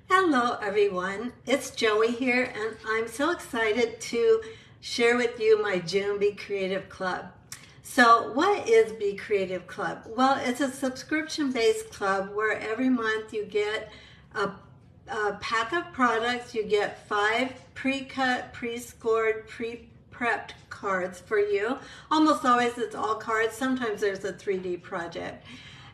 Hello everyone, it's Joey here and I'm so excited to share with you my June Be Creative Club. So what is Be Creative Club? Well, it's a subscription-based club where every month you get a pack of products. You get 5 pre-cut, pre-scored, pre-prepped cards for you. Almost always it's all cards. Sometimes there's a 3D project.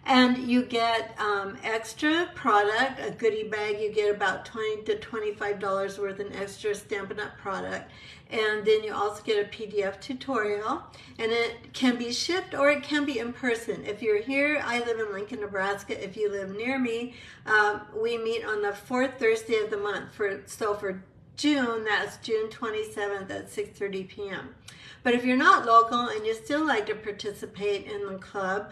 And you get extra product, a goodie bag. You get about $20 to $25 worth in extra Stampin' Up product. And then you also get a PDF tutorial. And it can be shipped or it can be in person. If you're here, I live in Lincoln, Nebraska. If you live near me, we meet on the 4th Thursday of the month. So for June, that's June 27th at 6:30 p.m. But if you're not local and you still like to participate in the club,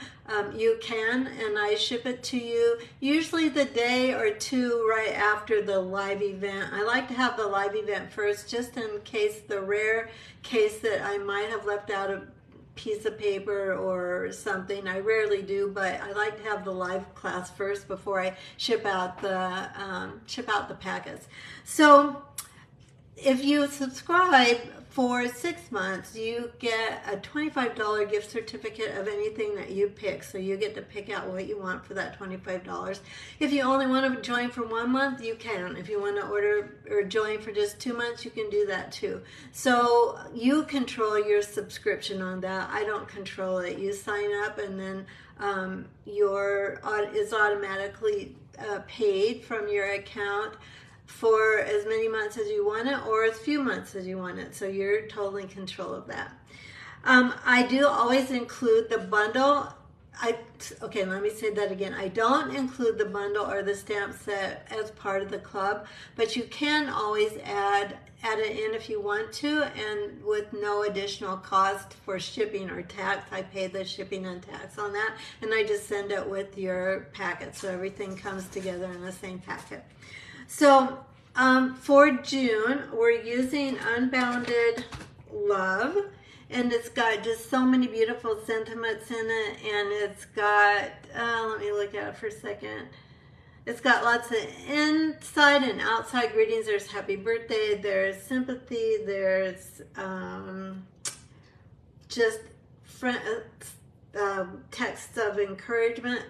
you can, and I ship it to you usually the day or two right after the live event. I like to have the live event first, just in case, the rare case that I might have left out a piece of paper or something. I rarely do, but I like to have the live class first before I ship out the packets. So if you subscribe for 6 months, you get a $25 gift certificate of anything that you pick. So you get to pick out what you want for that $25. If you only want to join for 1 month, you can. If you want to order or join for just 2 months, you can do that too. So you control your subscription on that. I don't control it. You sign up and then it's automatically paid from your account for as many months as you want it or as few months as you want it. So you're totally in control of that. I do always include the bundle. Okay, let me say that again. I don't include the bundle or the stamp set as part of the club, but you can always add it in if you want to, and with no additional cost for shipping or tax. I pay the shipping and tax on that, and I just send it with your packet, so everything comes together in the same packet. So for June, we're using Unbounded Love, and it's got just so many beautiful sentiments in it, and it's got, let me look at it for a second. It's got lots of inside and outside greetings. There's happy birthday, there's sympathy, there's just texts of encouragement,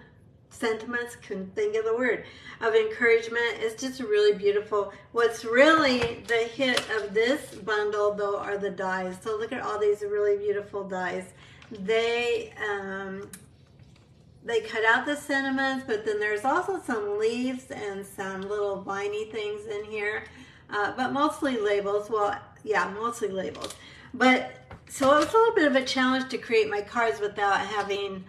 sentiments, couldn't think of the word, of encouragement. It's just really beautiful. What's really the hit of this bundle though are the dies. So look at all these really beautiful dies. They cut out the sentiments, but then there's also some leaves and some little viney things in here, but mostly labels. Well, yeah, mostly labels. But so it was a little bit of a challenge to create my cards without having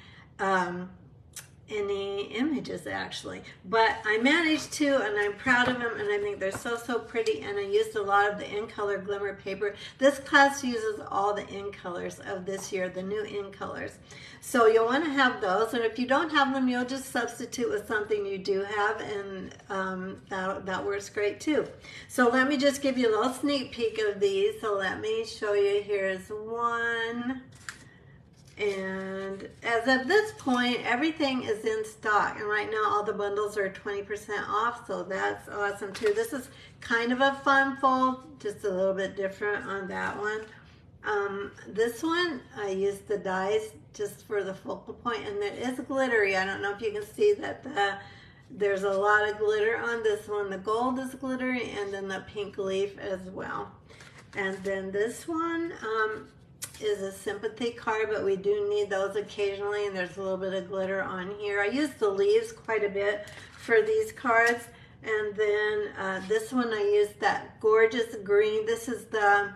any images actually, but I managed to, and I'm proud of them, and I think they're so pretty. And I used a lot of the in color glimmer paper. This class uses all the in colors of this year, the new in colors. So you'll want to have those, and if you don't have them, you'll just substitute with something you do have, and that works great too. So let me just give you a little sneak peek of these. So let me show you. Here's one. And as of this point, everything is in stock, and right now all the bundles are 20% off, so that's awesome too. This is kind of a fun fold, just a little bit different on that one. This one, I used the dies just for the focal point, and it is glittery. I don't know if you can see that there's a lot of glitter on this one. The gold is glittery, and then the pink leaf as well. And then this one, is a sympathy card, but we do need those occasionally, and there's a little bit of glitter on here. I use the leaves quite a bit for these cards. And then this one, I used that gorgeous green. This is the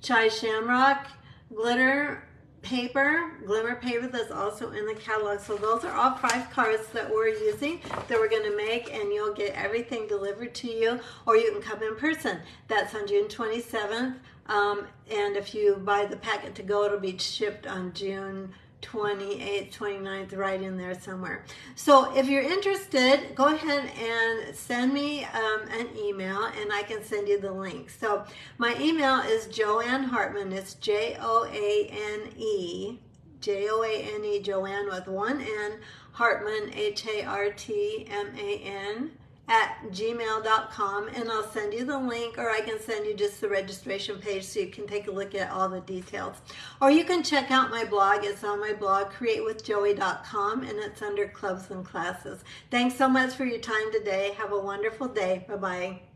Chai Shamrock glimmer paper that's also in the catalog. So those are all 5 cards that we're using, that we're going to make, and you'll get everything delivered to you, or you can come in person. That's on June 27th. And if you buy the packet to go, it'll be shipped on June 28th, 29th, right in there somewhere. So if you're interested, go ahead and send me an email, and I can send you the link. So my email is Joanne Hartman. It's Joanne, Joanne with one N, Hartman, Hartman joey@gmail.com, and I'll send you the link, or I can send you just the registration page so you can take a look at all the details. Or you can check out my blog. It's on my blog, createwithjoey.com, and it's under clubs and classes. Thanks so much for your time today. Have a wonderful day. Bye-bye.